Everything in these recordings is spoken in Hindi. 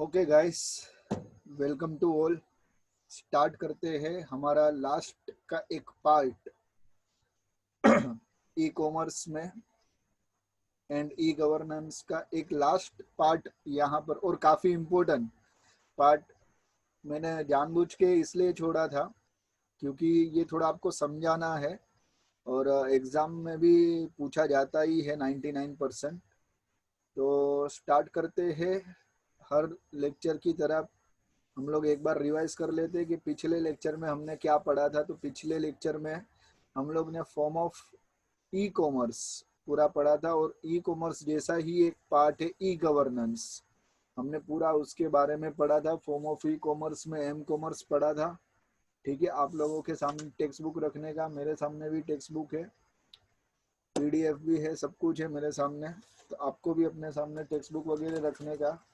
Okay guys, welcome to all. Start करते हैं हमारा लास्ट का एक पार्ट ई कॉमर्स में एंड ई गवर्नेंस का एक लास्ट पार्ट यहाँ पर, और काफ़ी इम्पोर्टेंट पार्ट मैंने जानबूझ के इसलिए छोड़ा था क्योंकि ये थोड़ा आपको समझाना है और एग्ज़ाम में भी पूछा जाता ही है 99%। तो स्टार्ट करते हैं। हर लेक्चर की तरह हम लोग एक बार रिवाइज कर लेते हैं कि पिछले लेक्चर में हमने क्या पढ़ा था। तो पिछले लेक्चर में हम लोग ने फॉर्म ऑफ ई कॉमर्स पूरा पढ़ा था, और ई कॉमर्स जैसा ही एक पार्ट है ई गवर्नेंस, हमने पूरा उसके बारे में पढ़ा था। फॉर्म ऑफ ई कॉमर्स में एम कॉमर्स पढ़ा था। ठीक है, आप लोगों के सामने टेक्स्ट बुक रखने का, मेरे सामने भी टेक्स्ट बुक है, पीडीएफ भी है, सब कुछ है मेरे सामने। तो आपको भी अपने सामने टेक्स्ट बुक वगैरह रखने का,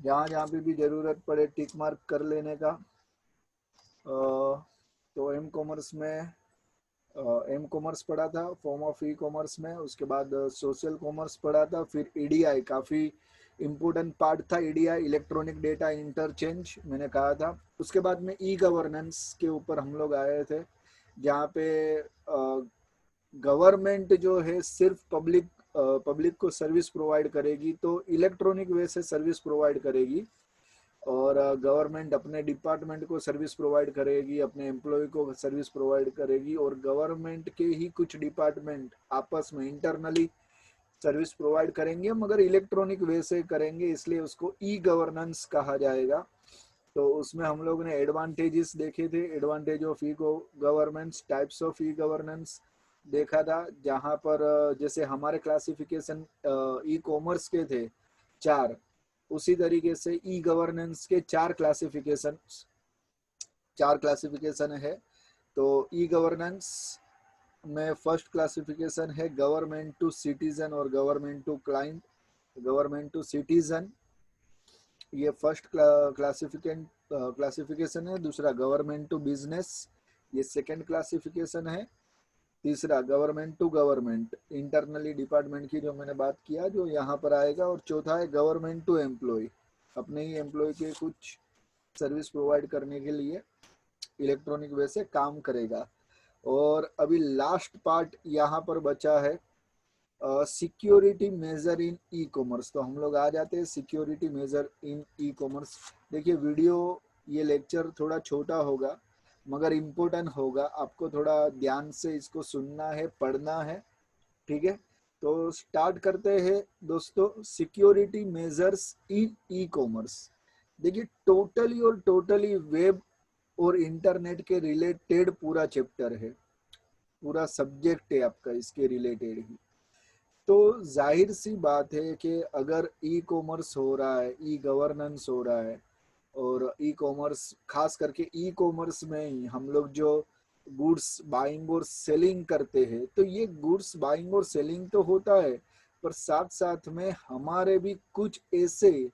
जहाँ जहाँ पे भी ज़रूरत पड़े टिक मार्क कर लेने का। तो एम कॉमर्स में एम कॉमर्स पढ़ा था फॉर्म ऑफ ई कॉमर्स में। उसके बाद सोशल कॉमर्स पढ़ा था। फिर ईडीआई काफ़ी इम्पोर्टेंट पार्ट था, ईडीआई इलेक्ट्रॉनिक डेटा इंटरचेंज मैंने कहा था। उसके बाद में ई गवर्नेंस के ऊपर हम लोग आए थे, जहाँ पे गवर्नमेंट जो है सिर्फ पब्लिक को सर्विस प्रोवाइड करेगी, तो इलेक्ट्रॉनिक वे से सर्विस प्रोवाइड करेगी। और गवर्नमेंट अपने डिपार्टमेंट को सर्विस प्रोवाइड करेगी, अपने एम्प्लॉय को सर्विस प्रोवाइड करेगी, और गवर्नमेंट के ही कुछ डिपार्टमेंट आपस में इंटरनली सर्विस प्रोवाइड करेंगे, मगर इलेक्ट्रॉनिक वे से करेंगे, इसलिए उसको ई गवर्नेंस कहा जाएगा। तो उसमें हम लोग ने एडवांटेजेस देखे थे, advantage of e governance, types of e governance देखा था। जहाँ पर जैसे हमारे क्लासिफिकेशन ई कॉमर्स के थे 4, उसी तरीके से ई गवर्नेंस के 4 क्लासिफिकेशन है। तो ई गवर्नेंस में फर्स्ट क्लासिफिकेशन है गवर्नमेंट टू सिटीजन और government to client. Government to citizen ये फर्स्ट क्लासिफिकेशन है। दूसरा गवर्नमेंट टू बिजनेस, ये सेकंड क्लासिफिकेशन है। तीसरा government to government, internally department की जो मैंने बात किया, जो यहाँ पर आएगा। और चौथा है गवर्नमेंट टू एम्प्लॉय, अपने ही एम्प्लॉय के कुछ सर्विस प्रोवाइड करने के लिए इलेक्ट्रॉनिक वे से काम करेगा। और अभी लास्ट पार्ट यहाँ पर बचा है security measure in e commerce. तो हम लोग आ जाते हैं security measure in e commerce. देखिए वीडियो, ये लेक्चर थोड़ा छोटा होगा मगर इम्पोर्टेंट होगा, आपको थोड़ा ध्यान से इसको सुनना है, पढ़ना है। ठीक है, तो स्टार्ट करते हैं दोस्तों। Security measures in e commerce. देखिए टोटली वेब और इंटरनेट के रिलेटेड पूरा चैप्टर है, पूरा सब्जेक्ट है आपका इसके रिलेटेड ही। तो जाहिर सी बात है कि अगर ई कॉमर्स हो रहा है, ई गवर्नेंस हो रहा है, और ई कॉमर्स खास करके ई कॉमर्स में ही हम लोग जो गुड्स बाइंग और सेलिंग करते हैं, तो ये गुड्स बाइंग और सेलिंग तो होता है, पर साथ साथ में हमारे भी कुछ ऐसे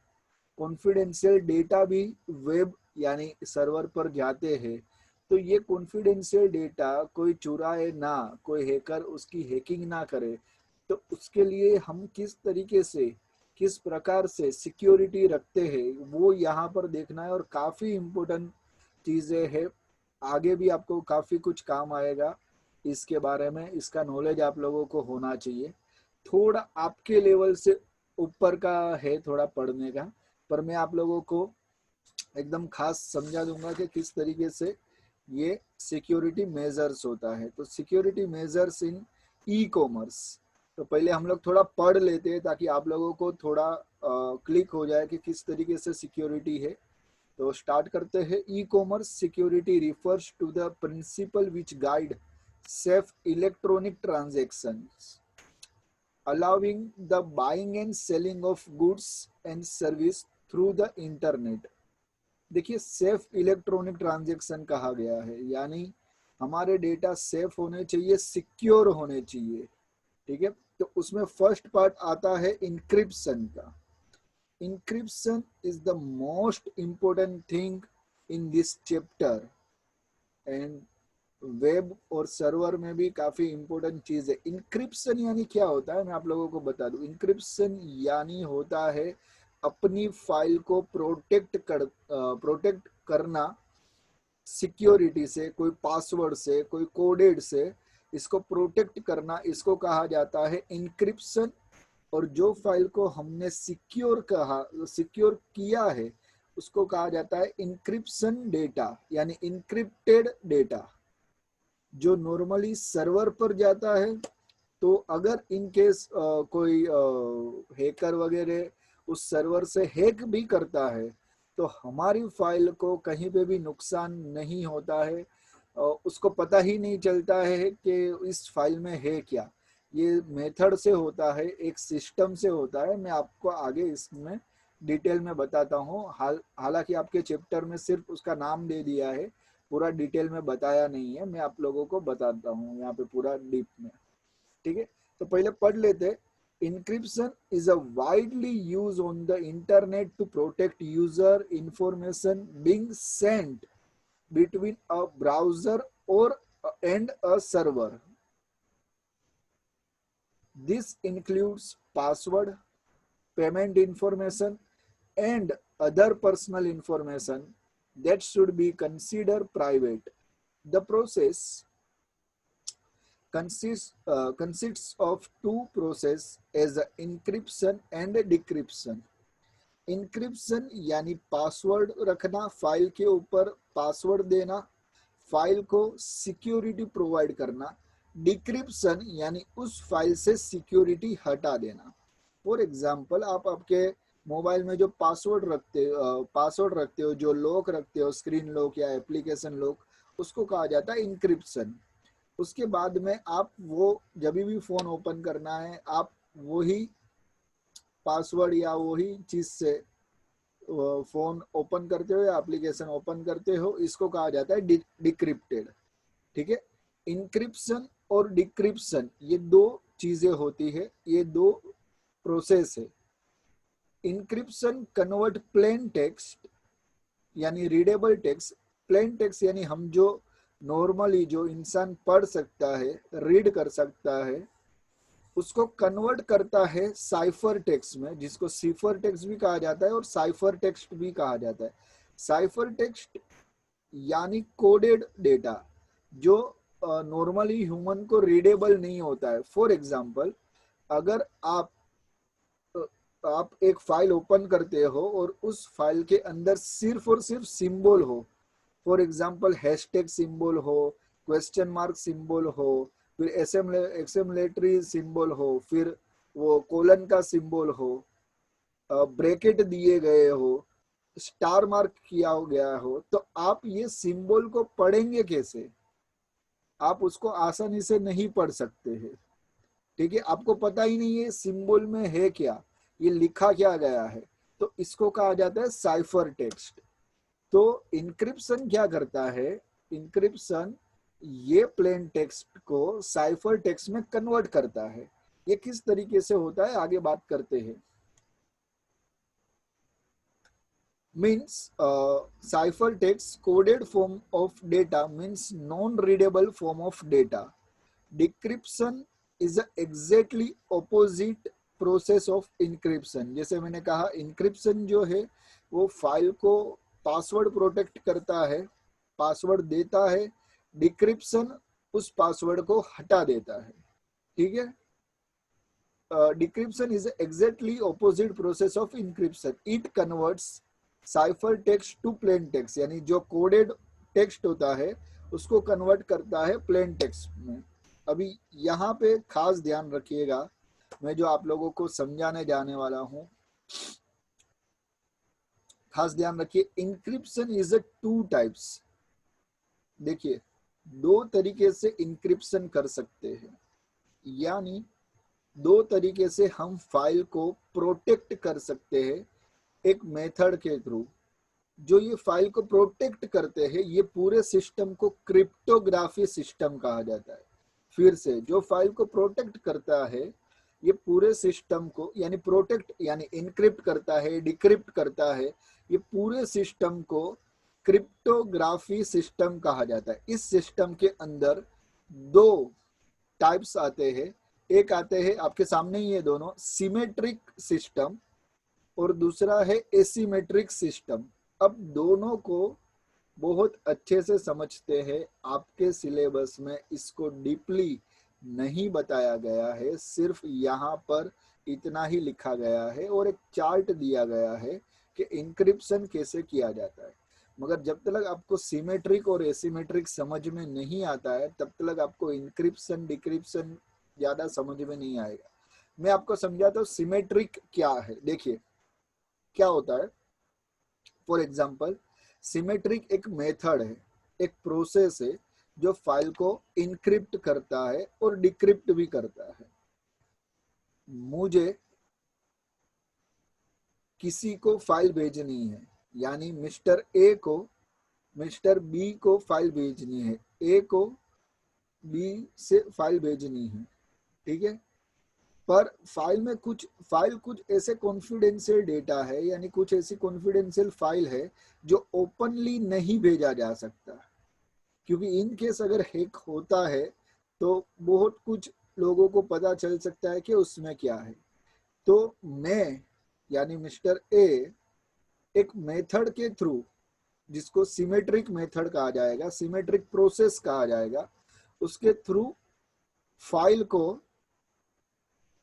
कॉन्फिडेंशियल डेटा भी वेब यानी सर्वर पर जाते हैं। तो ये कॉन्फिडेंशियल डेटा कोई चुराए ना, कोई हैकर उसकी हैकिंग ना करे, तो उसके लिए हम किस तरीके से, किस प्रकार से सिक्योरिटी रखते हैं, वो यहाँ पर देखना है। और काफ़ी इम्पोर्टेंट चीज़ें हैं, आगे भी आपको काफ़ी कुछ काम आएगा इसके बारे में। इसका नॉलेज आप लोगों को होना चाहिए। थोड़ा आपके लेवल से ऊपर का है थोड़ा पढ़ने का, पर मैं आप लोगों को एकदम खास समझा दूंगा कि किस तरीके से ये सिक्योरिटी मेजर्स होता है। तो security measures in e commerce, तो पहले हम लोग थोड़ा पढ़ लेते हैं ताकि आप लोगों को थोड़ा क्लिक हो जाए कि किस तरीके से सिक्योरिटी है। तो स्टार्ट करते हैं। E commerce security refers to the principle which guide safe electronic transactions allowing the buying and selling of goods and service through the internet। देखिए सेफ इलेक्ट्रॉनिक ट्रांजैक्शन कहा गया है, यानी हमारे डेटा सेफ होने चाहिए, सिक्योर होने चाहिए। ठीक है, तो उसमें फर्स्ट पार्ट आता है इंक्रिप्शन का। Encryption is the most important thing in this chapter, and web और सर्वर में भी काफी इंपॉर्टेंट चीज है। इंक्रिप्शन यानी क्या होता है, मैं आप लोगों को बता दूं। इंक्रिप्शन यानी होता है अपनी फाइल को प्रोटेक्ट करना सिक्योरिटी से, कोई पासवर्ड से, कोई कोडेड से, इसको प्रोटेक्ट करना, इसको कहा जाता है इंक्रिप्शन। और जो फाइल को हमने सिक्योर किया है उसको कहा जाता है इंक्रिप्शन डेटा, यानी इंक्रिप्टेड डेटा जो नॉर्मली सर्वर पर जाता है। तो अगर इन केस कोई हैकर वगैरह उस सर्वर से हैक भी करता है तो हमारी फाइल को कहीं पे भी नुकसान नहीं होता है, उसको पता ही नहीं चलता है कि इस फाइल में है क्या। ये मेथड से होता है, एक सिस्टम से होता है। मैं आपको आगे इसमें डिटेल में बताता हूँ। हालांकि आपके चैप्टर में सिर्फ उसका नाम दे दिया है, पूरा डिटेल में बताया नहीं है। मैं आप लोगों को बताता हूँ यहाँ पे पूरा डीप में, ठीक है। तो पहले पढ़ लेते। Encryption is a widely used on the internet to protect user information being sent between a browser or and a server. This includes password, payment information, and other personal information that should be considered private. The process consists of two processes as encryption and decryption. Encryption यानी पासवर्ड रखना, फाइल के ऊपर पासवर्ड देना, फाइल को सिक्योरिटी प्रोवाइड करना। डिक्रिप्शन यानी उस फाइल से सिक्योरिटी हटा देना। फॉर एग्जांपल, आप आपके मोबाइल में जो पासवर्ड रखते हो, जो लॉक रखते हो, स्क्रीन लॉक या एप्लीकेशन लॉक, उसको कहा जाता है इंक्रिप्शन। उसके बाद में आप वो जब भी फोन ओपन करना है, आप वही पासवर्ड या वही चीज से फोन ओपन करते हो या एप्लीकेशन ओपन करते हो, इसको कहा जाता है डिक्रिप्टेड, ठीक है। इंक्रिप्शन और डिक्रिप्शन ये दो चीजें होती है, ये दो प्रोसेस है। इंक्रिप्शन कन्वर्ट प्लेन टेक्स्ट यानी रीडेबल टेक्स्ट, प्लेन टेक्स्ट यानी हम जो नॉर्मली जो इंसान पढ़ सकता है, रीड कर सकता है, उसको कन्वर्ट करता है साइफर टेक्स्ट में, जिसको सिफर टेक्स्ट भी कहा जाता है और साइफर टेक्स्ट भी कहा जाता है। साइफर टेक्स्ट यानी कोडेड डेटा जो नॉर्मली ह्यूमन को रीडेबल नहीं होता है। फॉर एग्जांपल, अगर आप एक फाइल ओपन करते हो और उस फाइल के अंदर सिर्फ और सिर्फ सिंबल हो, फॉर एग्जांपल हैशटैग सिंबल हो, क्वेश्चन मार्क सिंबल हो, फिर एक्सक्लेमेटरी सिंबल हो, फिर वो कोलन का सिंबल हो, ब्रैकेट दिए गए हो, स्टार मार्क किया गया हो, तो आप ये सिंबल को पढ़ेंगे कैसे? आप उसको आसानी से नहीं पढ़ सकते हैं, ठीक है। आपको पता ही नहीं है सिंबल में है क्या, ये लिखा क्या गया है, तो इसको कहा जाता है साइफर टेक्स्ट। तो इंक्रिप्शन क्या करता है? इंक्रिप्शन ये प्लेन टेक्स्ट को साइफर टेक्स्ट में कन्वर्ट करता है। ये किस तरीके से होता है आगे बात करते हैं। means cipher text coded form of data means non-readable form of data. Decryption is a exactly opposite process of encryption. जैसे मैंने कहा, encryption जो है वो फाइल को पासवर्ड प्रोटेक्ट करता है, पासवर्ड देता है। डिक्रिप्शन उस पासवर्ड को हटा देता है, ठीक है। Decryption is exactly opposite process of encryption. It converts cipher text to plain text, यानी जो कोडेड टेक्स्ट होता है उसको कन्वर्ट करता है प्लेन टेक्स्ट में। अभी यहाँ पे खास ध्यान रखिएगा, मैं जो आप लोगों को समझाने जाने वाला हूँ, खास ध्यान रखिए। Encryption is a two types. देखिए, दो तरीके से इंक्रिप्शन कर सकते हैं, यानी दो तरीके से हम फाइल को प्रोटेक्ट कर सकते हैं एक मेथड के थ्रू। जो ये फाइल को प्रोटेक्ट करते हैं, ये पूरे सिस्टम को क्रिप्टोग्राफी सिस्टम कहा जाता है। फिर से, जो फाइल को प्रोटेक्ट करता है, ये पूरे सिस्टम को यानी प्रोटेक्ट यानी इनक्रिप्ट करता है, डिक्रिप्ट करता है, ये पूरे सिस्टम को क्रिप्टोग्राफी सिस्टम कहा जाता है। इस सिस्टम के अंदर दो टाइप्स आते हैं। एक आते हैं, आपके सामने ही है दोनों, सिमेट्रिक सिस्टम और दूसरा है एसिमेट्रिक सिस्टम। अब दोनों को बहुत अच्छे से समझते हैं, आपके सिलेबस में इसको डीपली नहीं बताया गया है, सिर्फ यहाँ पर इतना ही लिखा गया है और एक चार्ट दिया गया है कि इंक्रिप्शन कैसे किया जाता है। मगर जब तक आपको सिमेट्रिक और एसिमेट्रिक समझ में नहीं आता है तब तक आपको इंक्रिप्शन डिक्रिप्शन ज्यादा समझ में नहीं आएगा। मैं आपको समझाता हूँ सिमेट्रिक क्या है। देखिए क्या होता है, फॉर एग्जाम्पल सिमेट्रिक एक मेथड है, एक प्रोसेस है जो फाइल को इनक्रिप्ट करता है और डिक्रिप्ट भी करता है। मुझे किसी को फाइल भेजनी है, यानी मिस्टर ए को मिस्टर बी को फाइल भेजनी है, ए को बी से फाइल भेजनी है, ठीक है। पर फाइल कुछ ऐसे कॉन्फिडेंशियल डेटा है, यानी कुछ ऐसी कॉन्फिडेंशियल फाइल है जो ओपनली नहीं भेजा जा सकता, क्योंकि इन केस अगर हैक होता है तो बहुत कुछ लोगों को पता चल सकता है कि उसमें क्या है। तो मैं यानी मिस्टर ए एक मेथड के थ्रू, जिसको सिमेट्रिक मेथड कहा जाएगा, सिमेट्रिक प्रोसेस कहा जाएगा, उसके थ्रू फाइल को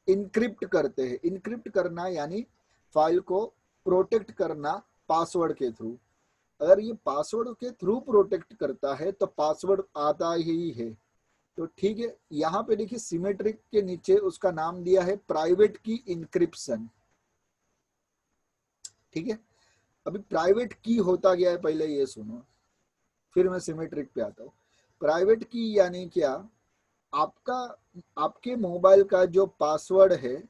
इनक्रिप्ट करते हैं। इनक्रिप्ट करना यानी फाइल को प्रोटेक्ट करना पासवर्ड के थ्रू। अगर ये पासवर्ड के थ्रू प्रोटेक्ट करता है तो पासवर्ड आता ही है। तो ठीक है, यहाँ पे देखिए सिमेट्रिक के नीचे उसका नाम दिया है प्राइवेट की इंक्रिप्शन, ठीक है। अभी प्राइवेट की होता गया है, पहले ये सुनो फिर मैं सिमेट्रिक पे आता हूँ। प्राइवेट की यानी क्या, आपका आपके मोबाइल का जो पासवर्ड है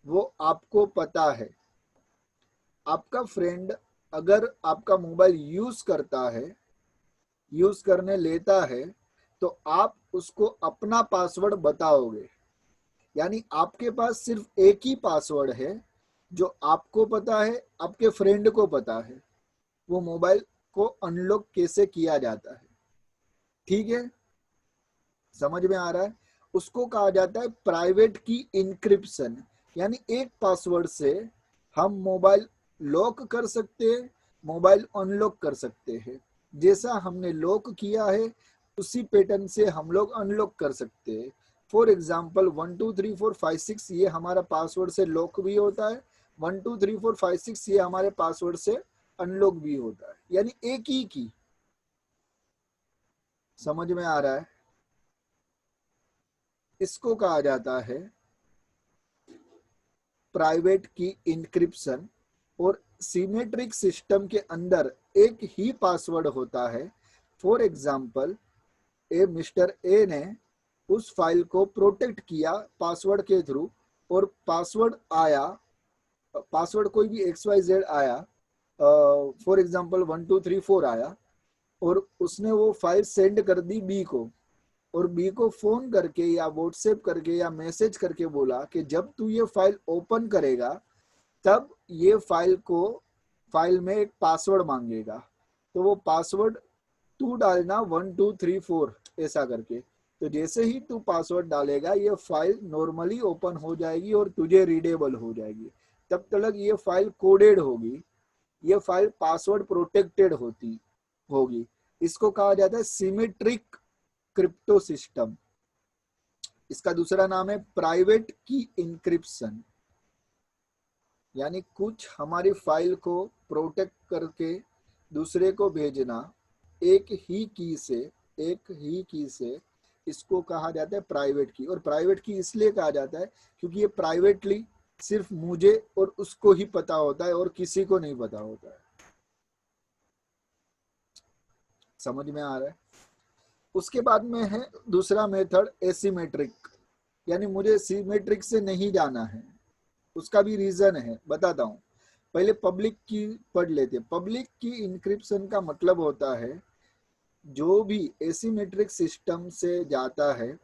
वो आपको पता है। आपका फ्रेंड अगर आपका मोबाइल यूज करता है, यूज करने लेता है, तो आप उसको अपना पासवर्ड बताओगे। यानी आपके पास सिर्फ एक ही पासवर्ड है जो आपको पता है, आपके फ्रेंड को पता है, वो मोबाइल को अनलॉक कैसे किया जाता है, ठीक है। समझ में आ रहा है? उसको कहा जाता है प्राइवेट की इंक्रिप्शन। यानी एक पासवर्ड से हम मोबाइल लॉक कर सकते हैं, मोबाइल अनलॉक कर सकते हैं। जैसा हमने लॉक किया है उसी पैटर्न से हम लोग अनलॉक कर सकते हैं। फॉर एग्जाम्पल 1 2 3 4 5 6 ये हमारा पासवर्ड से लॉक भी होता है, 1 2 3 4 5 6 ये हमारे पासवर्ड से अनलॉक भी होता है, यानी एक ही की। समझ में आ रहा है? इसको कहा जाता है प्राइवेट की इंक्रिप्शन। और सिमेट्रिक सिस्टम के अंदर एक ही पासवर्ड होता है। फॉर एग्जाम्पल मिस्टर ए ने उस फाइल को प्रोटेक्ट किया पासवर्ड के थ्रू, और पासवर्ड आया, पासवर्ड कोई भी XYZ आया, फॉर एग्जाम्पल 1 2 3 4 आया, और उसने वो फाइल सेंड कर दी बी को, और बी को फोन करके या व्हाट्सएप करके या मैसेज करके बोला कि जब तू ये फाइल ओपन करेगा तब ये फाइल में एक पासवर्ड मांगेगा, तो वो पासवर्ड तू डालना 1 2 3 4 ऐसा करके। तो जैसे ही तू पासवर्ड डालेगा ये फाइल नॉर्मली ओपन हो जाएगी और तुझे रीडेबल हो जाएगी। तब तक ये फाइल कोडेड होगी, ये फाइल पासवर्ड प्रोटेक्टेड होगी। इसको कहा जाता है सिमेट्रिक क्रिप्टो सिस्टम। इसका दूसरा नाम है प्राइवेट की इंक्रिप्शन। यानी कुछ हमारी फाइल को प्रोटेक्ट करके दूसरे को भेजना एक ही की से इसको कहा जाता है प्राइवेट की। और प्राइवेट की इसलिए कहा जाता है क्योंकि ये प्राइवेटली सिर्फ मुझे और उसको ही पता होता है और किसी को नहीं पता होता है। समझ में आ रहा है? उसके बाद में है दूसरा मेथड एसिमेट्रिक, यानी मुझे सिमेट्रिक से नहीं जाना है। उसका भी रीजन है, बताता हूँ। पहले पब्लिक की पढ़ लेते। पब्लिक की इंक्रिप्शन का मतलब होता है जो भी एसिमेट्रिक सिस्टम से जाता है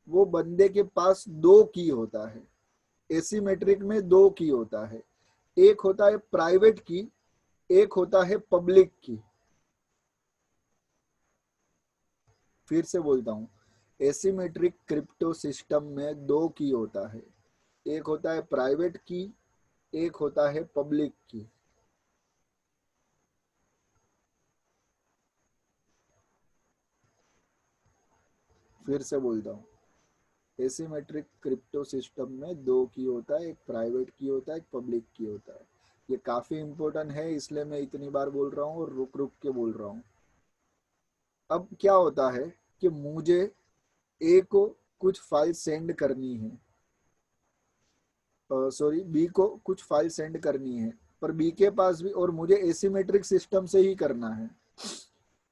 वो बंदे के पास दो की होता है। एसिमेट्रिक में दो की होता है, एक होता है प्राइवेट की, एक होता है पब्लिक की। फिर से बोलता हूँ, एसिमेट्रिक क्रिप्टो सिस्टम में दो की होता है, एक होता है प्राइवेट की, एक होता है पब्लिक की। फिर से बोलता हूँ, एसिमेट्रिक क्रिप्टो सिस्टम में दो की होता है, एक प्राइवेट की होता है, एक पब्लिक की होता है। ये काफी इंपॉर्टेंट है, इसलिए मैं इतनी बार बोल रहा हूँ और रुक रुक के बोल रहा हूँ। अब क्या होता है कि मुझे ए को कुछ फाइल सेंड करनी है, सॉरी बी को कुछ फाइल सेंड करनी है, पर बी के पास भी, और मुझे एसिमेट्रिक सिस्टम से ही करना है,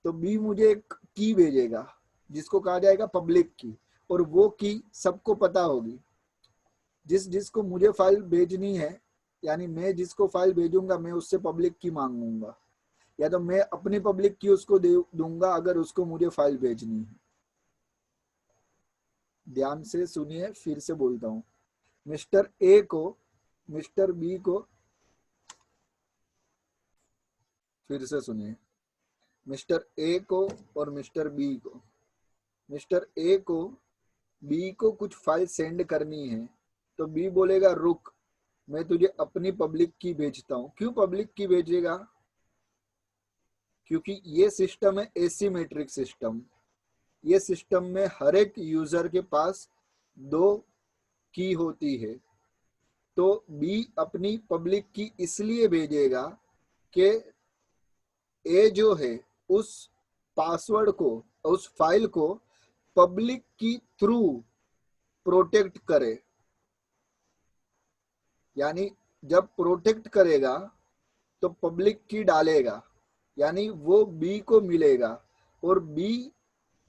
तो बी मुझे एक की भेजेगा जिसको कहा जाएगा पब्लिक की, और वो की सबको पता होगी। जिसको मुझे फाइल भेजनी है, यानी मैं जिसको फाइल भेजूंगा मैं उससे पब्लिक की मांगूंगा, या तो मैं अपनी पब्लिक की उसको दे दूंगा अगर उसको मुझे फाइल भेजनी है। ध्यान से सुनिए, फिर से बोलता हूँ। मिस्टर ए को मिस्टर बी को, फिर से सुनिए, मिस्टर ए को और मिस्टर बी को, मिस्टर ए को बी को कुछ फाइल सेंड करनी है, तो बी बोलेगा रुक, मैं तुझे अपनी पब्लिक की भेजता हूँ। क्यों पब्लिक की भेजेगा? क्योंकि ये सिस्टम है एसिमेट्रिक सिस्टम। ये सिस्टम में हर एक यूजर के पास दो की होती है, तो बी अपनी पब्लिक की इसलिए भेजेगा कि ए जो है उस पासवर्ड को, उस फाइल को पब्लिक की थ्रू प्रोटेक्ट करे। यानी जब प्रोटेक्ट करेगा तो पब्लिक की डालेगा, यानी वो बी को मिलेगा, और बी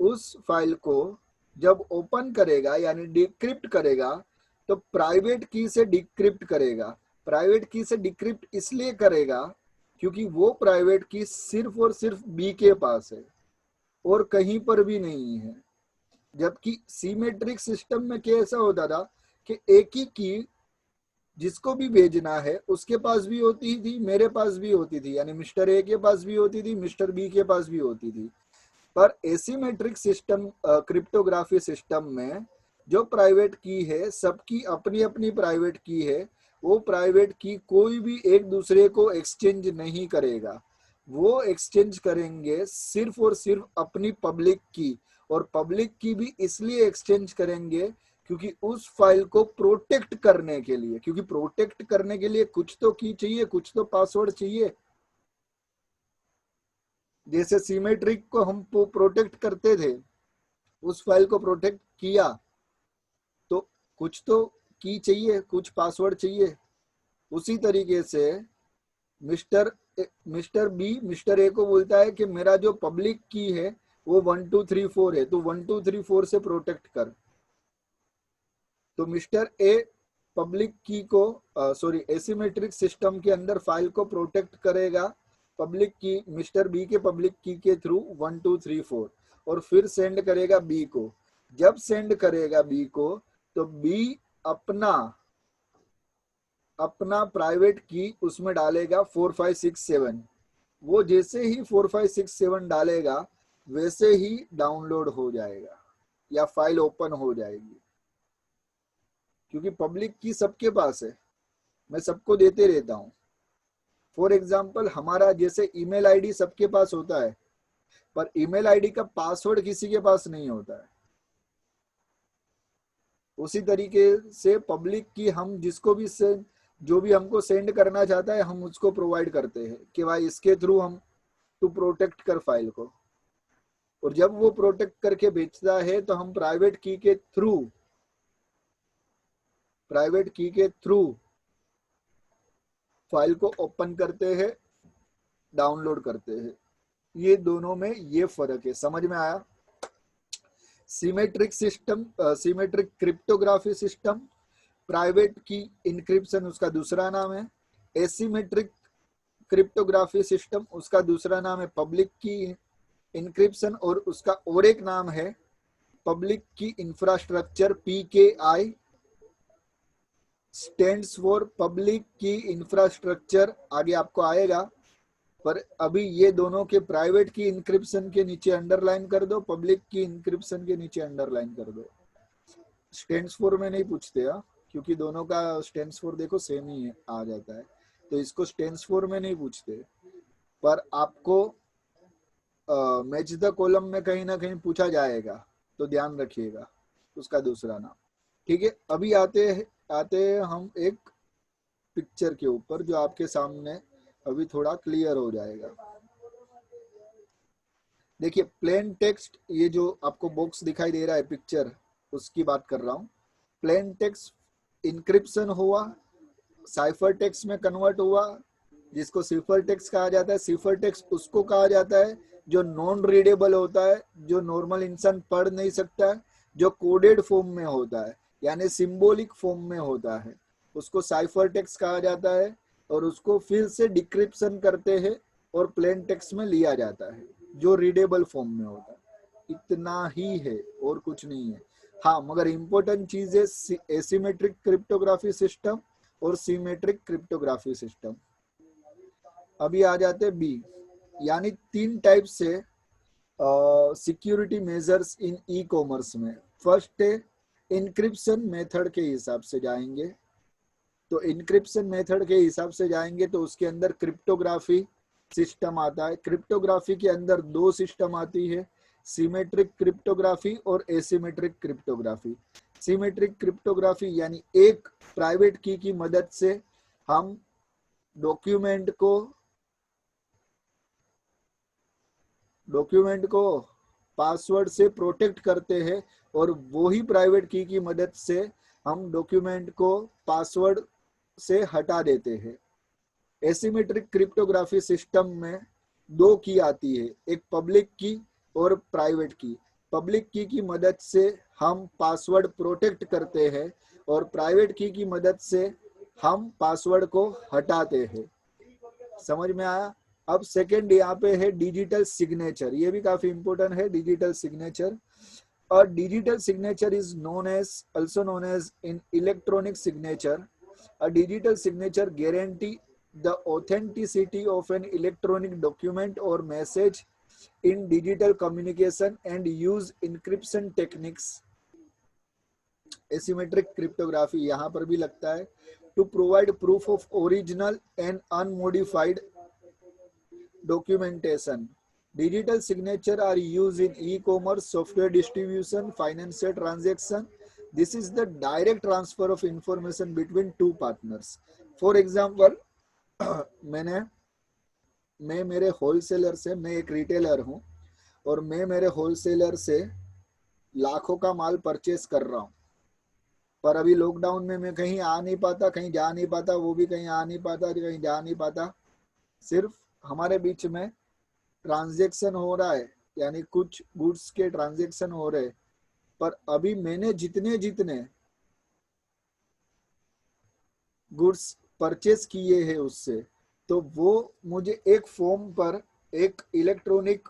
उस फाइल को जब ओपन करेगा यानी डिक्रिप्ट करेगा तो प्राइवेट की से डिक्रिप्ट करेगा। प्राइवेट की से डिक्रिप्ट इसलिए करेगा क्योंकि वो प्राइवेट की सिर्फ और सिर्फ बी के पास है और कहीं पर भी नहीं है। जबकि सिमेट्रिक सिस्टम में कैसा होता था कि एक ही की जिसको भी भेजना है उसके पास भी होती थी, मेरे पास भी होती थी, यानी मिस्टर ए के पास भी होती थी, मिस्टर बी के पास भी होती थी। पर एसिमेट्रिक सिस्टम, क्रिप्टोग्राफी सिस्टम में जो प्राइवेट की है सबकी अपनी अपनी प्राइवेट की है। वो प्राइवेट की कोई भी एक दूसरे को एक्सचेंज नहीं करेगा, वो एक्सचेंज करेंगे सिर्फ और सिर्फ अपनी पब्लिक की। और पब्लिक की भी इसलिए एक्सचेंज करेंगे क्योंकि उस फाइल को प्रोटेक्ट करने के लिए, क्योंकि प्रोटेक्ट करने के लिए कुछ तो की चाहिए, कुछ तो पासवर्ड चाहिए। जैसे सिमेट्रिक को हम प्रोटेक्ट करते थे, उस फाइल को प्रोटेक्ट किया तो कुछ तो की चाहिए, कुछ पासवर्ड चाहिए। उसी तरीके से mister mister B mister A को बोलता है कि मेरा जो पब्लिक की है वो 1234 है, तो 1234 से प्रोटेक्ट कर। तो मिस्टर ए पब्लिक की को, सॉरी एसिमेट्रिक सिस्टम के अंदर फाइल को प्रोटेक्ट करेगा पब्लिक की, मिस्टर बी के पब्लिक की के थ्रू 1234, और फिर सेंड करेगा बी को। जब सेंड करेगा बी को तो बी अपना अपना प्राइवेट की उसमें डालेगा 4567। वो जैसे ही 4567 डालेगा वैसे ही डाउनलोड हो जाएगा या फाइल ओपन हो जाएगी, क्योंकि पब्लिक की सबके पास है, मैं सबको देते रहता हूँ। फॉर एग्जाम्पल हमारा जैसे ईमेल आईडी सबके पास होता है, पर ईमेल आईडी का पासवर्ड किसी के पास नहीं होता है। उसी तरीके से पब्लिक की हम जिसको भी से जो भी हमको सेंड करना चाहता है हम उसको प्रोवाइड करते हैं कि भाई इसके थ्रू हम तू प्रोटेक्ट कर फाइल को, और जब वो प्रोटेक्ट करके भेजता है तो हम प्राइवेट की के थ्रू फाइल को ओपन करते हैं, डाउनलोड करते हैं। ये दोनों में ये फर्क है, समझ में आया? Symmetric system, symmetric cryptography system, private की इंक्रिप्शन उसका दूसरा नाम है। एसिमेट्रिक क्रिप्टोग्राफी सिस्टम उसका दूसरा नाम है पब्लिक की इंक्रिप्शन, और उसका और एक नाम है पब्लिक की infrastructure, PKI stands for public की इंफ्रास्ट्रक्चर, आगे आपको आएगा। पर अभी ये दोनों के प्राइवेट की इंक्रिप्शन के नीचे अंडरलाइन कर दो, पब्लिक की इंक्रिप्शन के नीचे अंडरलाइन कर दो। स्टैंड्स फॉर में नहीं पूछते, क्योंकि दोनों का स्टेंस फॉर देखो सेम ही आ जाता है, तो इसको स्टेंस फॉर में नहीं पूछते, पर आपको मैच द कॉलम में कहीं ना कहीं पूछा जाएगा, तो ध्यान रखिएगा उसका दूसरा नाम। ठीक है, अभी आते हैं हम एक पिक्चर के ऊपर जो आपके सामने अभी थोड़ा क्लियर हो जाएगा। देखिए प्लेन टेक्स्ट, ये जो आपको बॉक्स दिखाई दे रहा है पिक्चर, उसकी बात कर रहा हूँ। प्लेन टेक्स्ट इंक्रिप्शन हुआ, साइफर टेक्स्ट में कन्वर्ट हुआ, जिसको सिफर टेक्स्ट कहा जाता है। सिफर टेक्स्ट उसको कहा जाता है जो नॉन रीडेबल होता है, जो नॉर्मल इंसान पढ़ नहीं सकता है, जो कोडेड फॉर्म में होता है, यानी सिंबॉलिक फॉर्म में होता है, उसको साइफर टेक्स्ट कहा जाता है। और उसको फिर से डिक्रिप्शन करते हैं और प्लेन टेक्स्ट में लिया जाता है, जो रीडेबल फॉर्म में होता है। इतना ही है और कुछ नहीं है। हाँ, मगर इम्पोर्टेंट चीज है एसिमेट्रिक क्रिप्टोग्राफी सिस्टम और सिमेट्रिक क्रिप्टोग्राफी सिस्टम। अभी आ जाते बी, यानी 3 टाइप से security measures in E commerce में। फर्स्ट है इनक्रिप्शन मेथड के हिसाब से जाएंगे, तो इनक्रिप्शन मेथड के हिसाब से जाएंगे तो उसके अंदर क्रिप्टोग्राफी सिस्टम आता है। क्रिप्टोग्राफी के अंदर 2 सिस्टम आती है, सिमेट्रिक क्रिप्टोग्राफी और एसिमेट्रिक क्रिप्टोग्राफी। सिमेट्रिक क्रिप्टोग्राफी यानी एक प्राइवेट की मदद से हम डॉक्यूमेंट को पासवर्ड से प्रोटेक्ट करते हैं, और वो ही प्राइवेट की मदद से हम डॉक्यूमेंट को पासवर्ड से हटा देते हैं। एसिमेट्रिक क्रिप्टोग्राफी सिस्टम में 2 की आती है, एक पब्लिक की और प्राइवेट की। पब्लिक की मदद से हम पासवर्ड प्रोटेक्ट करते हैं, और प्राइवेट की मदद से हम पासवर्ड को हटाते हैं। समझ में आया? अब सेकंड यहाँ पे है डिजिटल सिग्नेचर, ये भी काफी इंपॉर्टेंट है डिजिटल सिग्नेचर। और digital signature is known as also known as in electronic signature. A digital signature guarantee the authenticity of an electronic document or message in digital communication and use encryption techniques. asymmetric cryptography यहाँ पर भी लगता है, to provide proof of original and unmodified documentation. Digital signature are used in e-commerce, software distribution, financial transaction. This is the direct transfer of information between 2 partners. For example, मैं मेरे होलसेलर से, मैं एक रिटेलर हूँ और मैं मेरे होलसेलर से लाखों का माल परचेस कर रहा हूँ, पर अभी लॉकडाउन में मैं कहीं आ नहीं पाता, कहीं जा नहीं पाता, वो भी कहीं आ नहीं पाता, कहीं जा नहीं पाता। सिर्फ हमारे बीच में ट्रांजैक्शन हो रहा है, यानी कुछ गुड्स के ट्रांजैक्शन हो रहे, पर अभी मैंने जितने गुड्स परचेस किए हैं उससे, तो वो मुझे एक फॉर्म पर, एक इलेक्ट्रॉनिक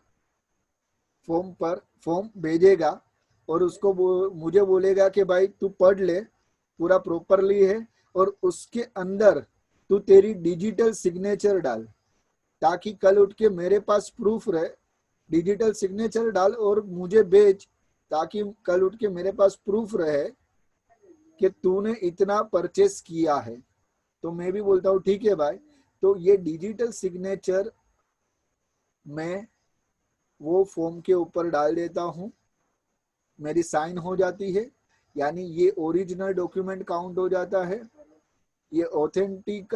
फॉर्म भेजेगा, और उसको मुझे बोलेगा कि भाई तू पढ़ ले, पूरा प्रॉपरली है, और उसके अंदर तू तेरी डिजिटल सिग्नेचर डाल, ताकि कल उठ के मेरे पास प्रूफ रहे। डिजिटल सिग्नेचर डाल और मुझे भेज, ताकि कल उठ के मेरे पास प्रूफ रहे कि तूने इतना परचेस किया है। तो मैं भी बोलता हूँ ठीक है भाई, तो ये डिजिटल सिग्नेचर मैं वो फॉर्म के ऊपर डाल देता हूँ, मेरी साइन हो जाती है, यानी ये ओरिजिनल डॉक्यूमेंट काउंट हो जाता है, ये ऑथेंटिक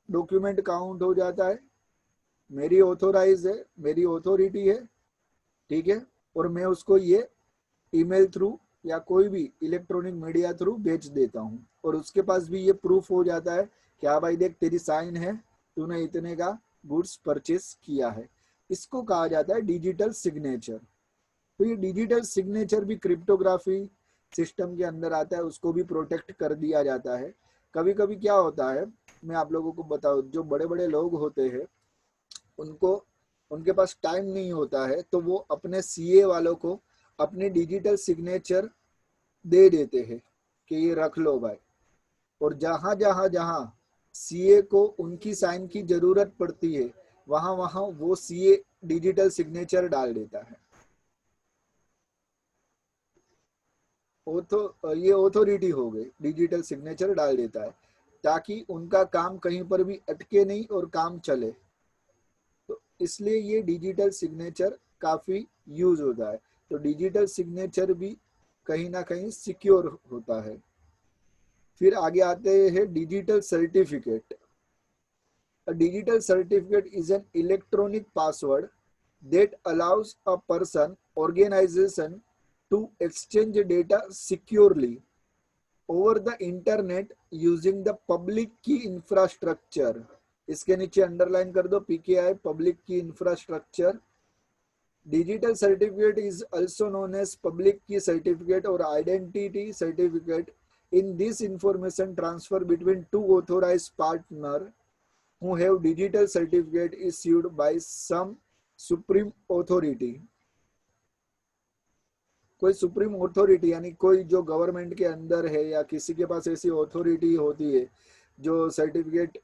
डॉक्यूमेंट काउंट हो जाता है, मेरी ऑथोराइज है, मेरी ऑथोरिटी है, ठीक है। और मैं उसको ये ईमेल थ्रू या कोई भी इलेक्ट्रॉनिक मीडिया थ्रू भेज देता हूँ, और उसके पास भी ये प्रूफ हो जाता है कि हाँ भाई देख तेरी साइन है, तूने इतने का गुड्स परचेस किया है। इसको कहा जाता है डिजिटल सिग्नेचर। तो ये डिजिटल सिग्नेचर भी क्रिप्टोग्राफी सिस्टम के अंदर आता है, उसको भी प्रोटेक्ट कर दिया जाता है। कभी कभी क्या होता है, मैं आप लोगों को बताऊं, जो बड़े बड़े लोग होते हैं उनको, उनके पास टाइम नहीं होता है, तो वो अपने सीए वालों को अपनी डिजिटल सिग्नेचर दे देते हैं कि ये रख लो भाई, और जहां सीए को उनकी साइन की जरूरत पड़ती है, वहां वहां वो सीए डिजिटल सिग्नेचर डाल देता है। ये ऑथोरिटी हो गई, डिजिटल सिग्नेचर डाल देता है ताकि उनका काम कहीं पर भी अटके नहीं और काम चले। तो इसलिए ये डिजिटल सिग्नेचर काफी यूज होता है। तो डिजिटल सिग्नेचर भी कहीं ना कहीं सिक्योर होता है। फिर आगे आते हैं digital certificate. A digital certificate is an electronic password that allows a person, organization to exchange data securely over the internet using the public key infrastructure। इसके नीचे अंडरलाइन कर दो PKI, पब्लिक की infrastructure. Digital certificate is also known as public key certificate or identity certificate। In this information transfer between two authorized partner who have digital certificate issued by some supreme authority। कोई सुप्रीम अथॉरिटी यानी कोई जो गवर्नमेंट के अंदर है या किसी के पास ऐसी अथॉरिटी होती है जो सर्टिफिकेट,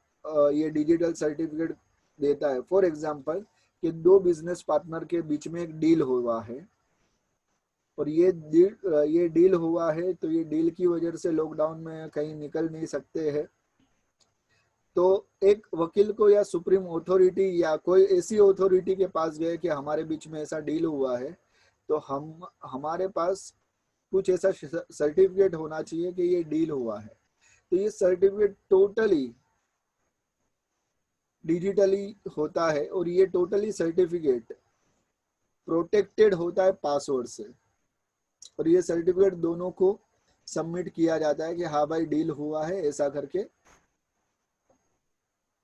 ये डिजिटल सर्टिफिकेट देता है। फॉर एग्जांपल कि दो बिजनेस पार्टनर के बीच में एक डील हुआ है और ये डील हुआ है, तो ये डील की वजह से लॉकडाउन में कहीं निकल नहीं सकते हैं। तो एक वकील को या सुप्रीम अथॉरिटी या कोई ऐसी अथॉरिटी के पास गए कि हमारे बीच में ऐसा डील हुआ है, तो हमारे पास कुछ ऐसा सर्टिफिकेट होना चाहिए कि ये डील हुआ है। तो ये सर्टिफिकेट टोटली डिजिटली होता है और ये टोटली सर्टिफिकेट प्रोटेक्टेड होता है पासवर्ड से। और ये सर्टिफिकेट दोनों को सबमिट किया जाता है कि हाँ भाई डील हुआ है ऐसा करके।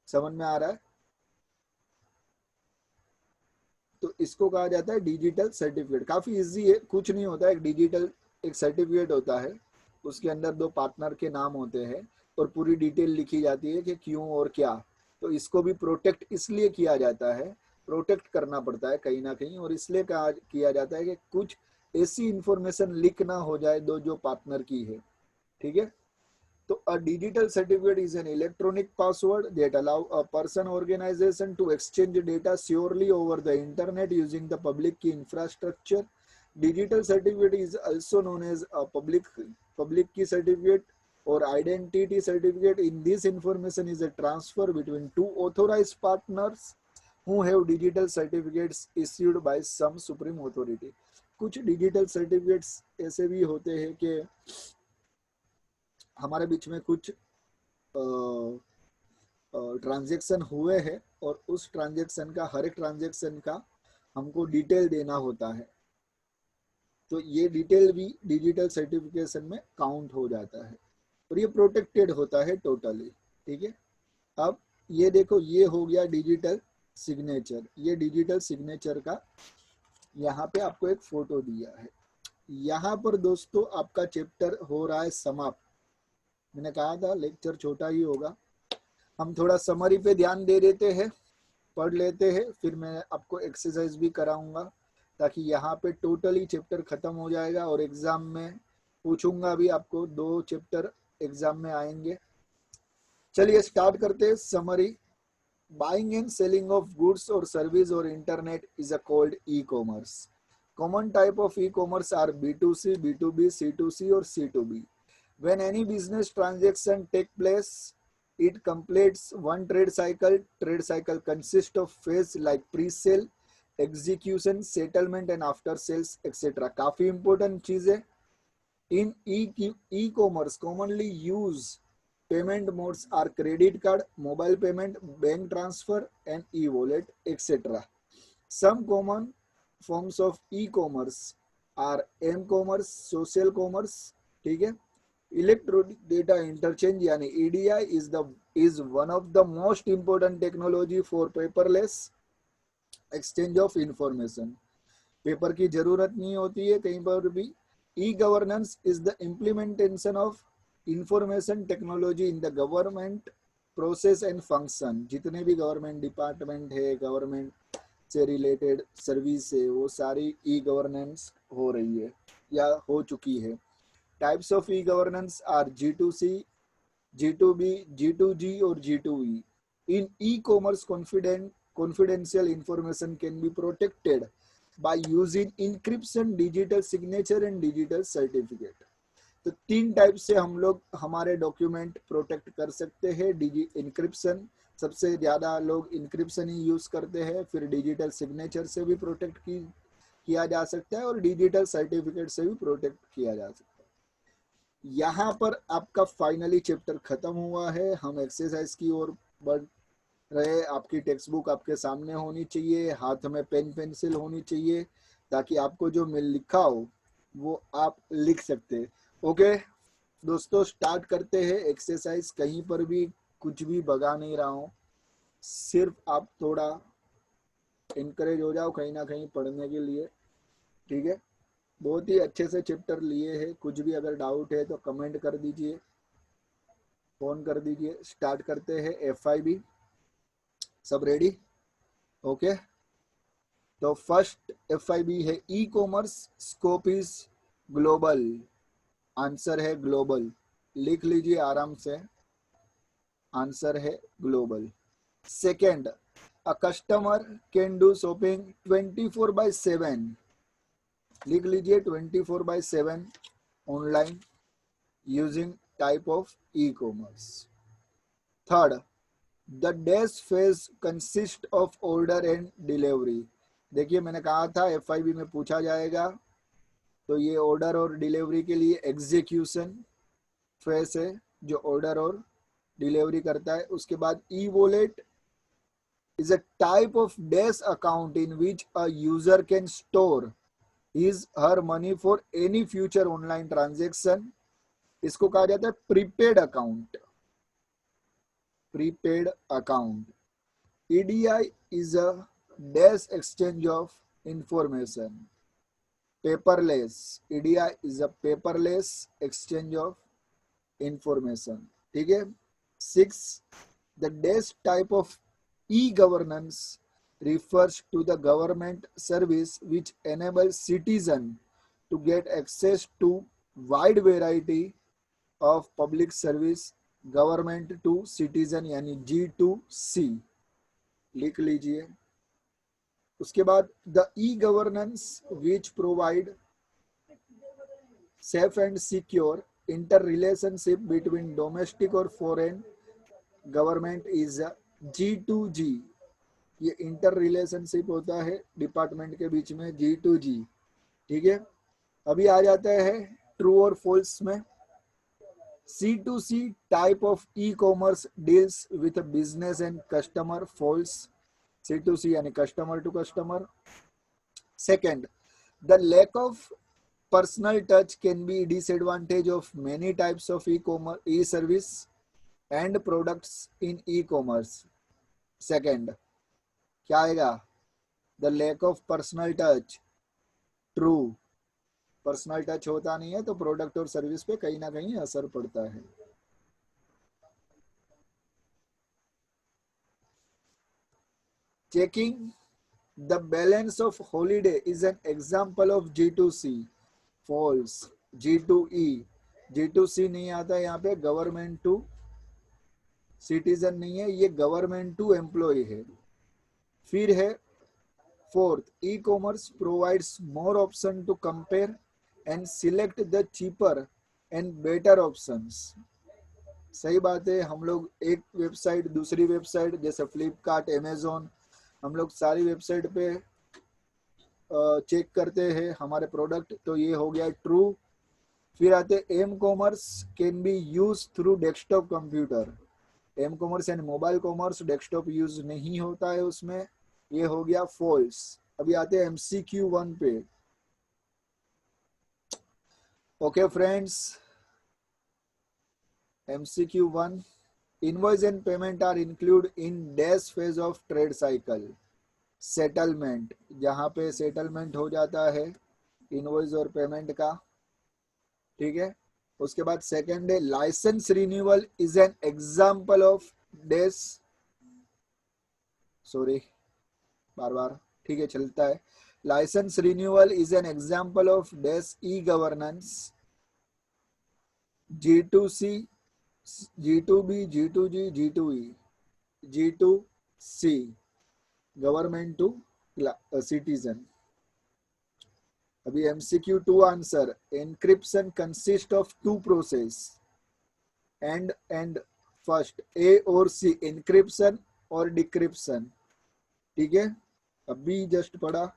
समझ में आ रहा है? तो इसको कहा जाता है डिजिटल सर्टिफिकेट। काफी इजी है, कुछ नहीं होता है। एक सर्टिफिकेट होता है, उसके अंदर दो पार्टनर के नाम होते हैं और पूरी डिटेल लिखी जाती है कि क्यों और क्या। तो इसको भी प्रोटेक्ट इसलिए किया जाता है, प्रोटेक्ट करना पड़ता है कहीं ना कहीं, और इसलिए कहा किया जाता है कि कुछ ऐसी इंफॉर्मेशन लीक ना हो जाए दो जो पार्टनर की है। ठीक है? तो a digital certificate is an electronic password that allow a person or organization to exchange data securely over the internet using the public key infrastructure। Digital certificate is also known as a public key certificate or identity certificate। In this information is a transfer between two authorized partners who have digital certificates issued by some supreme authority। कुछ डिजिटल सर्टिफिकेट्स ऐसे भी होते हैं कि हमारे बीच में कुछ ट्रांजैक्शन हुए हैं और उस ट्रांजैक्शन का, हर एक ट्रांजैक्शन का हमको डिटेल देना होता है। तो ये डिटेल भी डिजिटल सर्टिफिकेशन में काउंट हो जाता है और ये प्रोटेक्टेड होता है टोटली। ठीक है? अब ये देखो, ये हो गया डिजिटल सिग्नेचर। ये डिजिटल सिग्नेचर का यहाँ पे आपको एक फोटो दिया है। यहाँ पर दोस्तों आपका चैप्टर हो रहा है समाप्त। मैंने कहा था लेक्चर छोटा ही होगा। हम थोड़ा समरी पे ध्यान दे देते हैं, पढ़ लेते हैं, फिर मैं आपको एक्सरसाइज भी कराऊंगा ताकि यहाँ पे टोटली चैप्टर खत्म हो जाएगा। और एग्जाम में पूछूंगा भी आपको, 2 चैप्टर एग्जाम में आएंगे। चलिए स्टार्ट करते हैं summary. Buying and selling of goods or service or internet is called e-commerce। Common type of e-commerce are B2C, B2B, C2C or C2B। When any business transaction take place, it completes one trade cycle। Trade cycle consists of phase like pre-sale, execution, settlement and after sales etc। काफी important चीज है। In e-commerce commonly use payment modes are credit card, mobile payment, bank transfer and e-wallet etc। Some common forms of e-commerce are m-commerce, social commerce। ठीक है? इलेक्ट्रॉनिक डेटा इंटरचेंज यानी EDI is one of the most important technology for paperless exchange of information। Paper की जरूरत नहीं होती है कहीं पर भी। e-governance is the implementation of information technology in the government process and function। जितने भी गवर्नमेंट डिपार्टमेंट है, गवर्नमेंट से रिलेटेड सर्विस है, वो सारी e-governance हो रही है या हो चुकी है। Types of e-governance are G2C, G2B, G2G और G2E। In e-commerce confidential information can be protected by using encryption, digital signature and digital certificate। तो 3 टाइप से हम लोग हमारे डॉक्यूमेंट प्रोटेक्ट कर सकते हैं। इंक्रिप्शन, सबसे ज़्यादा लोग इंक्रिप्शन ही यूज़ करते हैं, फिर डिजिटल सिग्नेचर से भी प्रोटेक्ट किया जा सकता है और डिजिटल सर्टिफिकेट से भी प्रोटेक्ट किया जा सकता है। यहाँ पर आपका फाइनली चैप्टर खत्म हुआ है। हम एक्सरसाइज की ओर बढ़ रहे। आपकी टेक्स्ट बुक आपके सामने होनी चाहिए, हाथ में पेन पेंसिल होनी चाहिए, ताकि आपको जो मिल लिखा हो वो आप लिख सकते। ओके दोस्तों, स्टार्ट करते हैं एक्सरसाइज। कहीं पर भी कुछ भी भगा नहीं रहा हूँ, सिर्फ आप थोड़ा इनकरेज हो जाओ कहीं ना कहीं पढ़ने के लिए। ठीक है, बहुत ही अच्छे से चैप्टर लिए हैं। कुछ भी अगर डाउट है तो कमेंट कर दीजिए, फोन कर दीजिए। स्टार्ट करते हैं। FIB सब रेडी? ओके, तो फर्स्ट FIB है e commerce scope is global. Answer है ग्लोबल, लिख लीजिए आराम से, आंसर है global. Second, a customer can do shopping 24/7। लिख लीजिए 24/7 online using type of e commerce. Third, the dash phase consist of order and delivery. देखिए मैंने कहा था FIB में पूछा जाएगा, तो ये ऑर्डर और डिलीवरी के लिए एग्जीक्यूशन फेज है जो ऑर्डर और डिलीवरी करता है। उसके बाद e wallet is a type of dash account in which a user can store his her money for any future online transaction. इसको कहा जाता है prepaid account. Prepaid account. EDI is a dash exchange of information. Paperless, EDI is a paperless exchange of information. ठीक है। 6, the dash type of e-governance refers to the government service which enables citizens to get access to wide variety of public service government to citizen यानी G2C। लिख लीजिए। उसके बाद the e governance which provide safe and secure inter relationship between domestic और फॉरेन गवर्नमेंट इज G2G। ये इंटर रिलेशनशिप होता है डिपार्टमेंट के बीच में, G2G। ठीक है, अभी आ जाता है ट्रू और फॉल्स में। C2C type of e commerce deals with business and customer. Falls, C2C यानी customer to customer. Second, the lack of personal touch can be disadvantage of many types of e-commerce e-service and products in e-commerce. Second, क्या आएगा? The lack of personal touch. True, personal touch होता नहीं है तो प्रोडक्ट और सर्विस पे कहीं ना कहीं असर पड़ता है। Checking the balance of holiday is an example of G2C। Falls, G2E। G2C नहीं आता यहाँ पे, गवर्नमेंट टू सिटीजन नहीं है, ये गवर्नमेंट टू एम्प्लॉय है। फिर है fourth, e commerce provides more option to compare and select the cheaper and better options. सही बात है, हम लोग एक वेबसाइट दूसरी वेबसाइट जैसे फ्लिपकार्ट, अमेजोन, हम लोग सारी वेबसाइट पे चेक करते हैं हमारे प्रोडक्ट, तो ये हो गया ट्रू। फिर आते M commerce can be use through desktop computer. M commerce and mobile commerce, desktop use नहीं होता है उसमें, ये हो गया फॉल्स। अभी आते हैं MCQ1 पे। Okay friends, MCQ1, invoice and payment are include in dash phase of trade cycle. Settlement, जहाँ पे सेटलमेंट हो जाता है इनवॉइस और पेमेंट का। ठीक है, उसके बाद सेकंड है licence renewal is an example of dash, sorry बार बार, ठीक है चलता है। Licence renewal is an example of dash e governance. G2C, G2B, G2G, G2E, G2C government to citizen. अभी MCQ 2 answer, encryption consist of two process and first A और C, एनक्रिप्शन और डिक्रिप्शन। ठीक है, अभी जस्ट पढ़ा।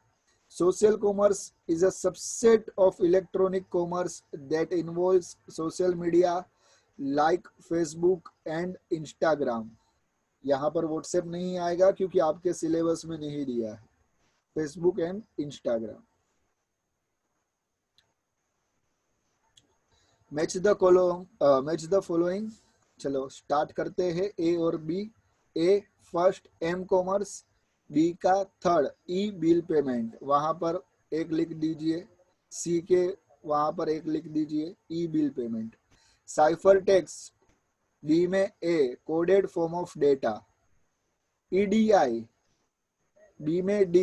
Social commerce is a subset of electronic commerce that involves social media like Facebook and Instagram. यहाँ पर व्हाट्सएप नहीं आएगा क्योंकि आपके सिलेबस में नहीं दिया है, Facebook and Instagram. Match the following. चलो स्टार्ट करते हैं। ए और बी। ए फर्स्ट M कॉमर्स, बी का थर्ड E बिल पेमेंट, वहां पर एक लिख दीजिए। सी के वहां पर एक लिख दीजिए E bill payment. Cipher text, B में A coded form of data. EDI, B में D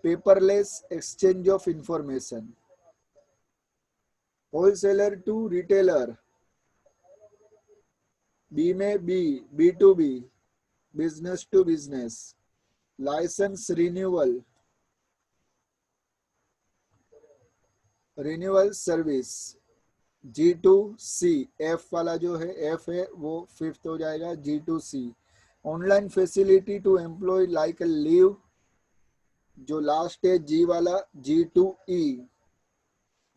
paperless exchange of information. Wholesaler to retailer, B में B2B business to business. License renewal service. G2C, F वाला जो है F है वो फिफ्थ हो जाएगा, G2C। Online facility to employ like leave, जो लास्ट है G वाला, G2E।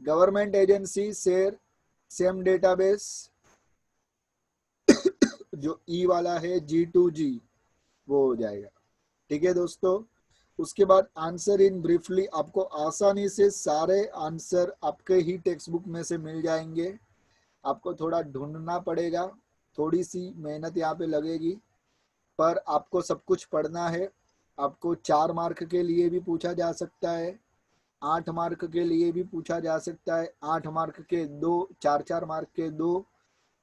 Government agency share same database, जो E वाला है G2G, वो हो जाएगा। ठीक है दोस्तों, उसके बाद आंसर इन ब्रीफली, आपको आसानी से सारे आंसर आपके ही टेक्स्ट बुक में से मिल जाएंगे। आपको थोड़ा ढूंढना पड़ेगा, थोड़ी सी मेहनत यहाँ पे लगेगी, पर आपको सब कुछ पढ़ना है। आपको 4 मार्क के लिए भी पूछा जा सकता है, 8 मार्क के लिए भी पूछा जा सकता है, 8 मार्क के 2, 4 मार्क के 2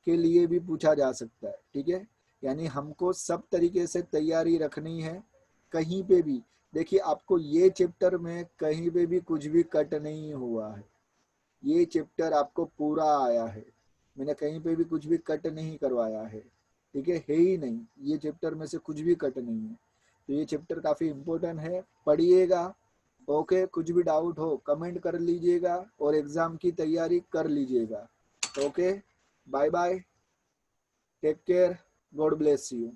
के लिए भी पूछा जा सकता है। ठीक है, यानी हमको सब तरीके से तैयारी रखनी है। कहीं पे भी देखिए, आपको ये चैप्टर में कहीं पे भी कुछ भी कट नहीं हुआ है, ये चैप्टर आपको पूरा आया है, मैंने कहीं पे भी कुछ भी कट नहीं करवाया है। ठीक है ही नहीं, ये चैप्टर में से कुछ भी कट नहीं है। तो ये चैप्टर काफ़ी इम्पोर्टेंट है, पढ़िएगा। ओके, कुछ भी डाउट हो कमेंट कर लीजिएगा और एग्ज़ाम की तैयारी कर लीजिएगा। Okay, bye bye, take care, God bless you.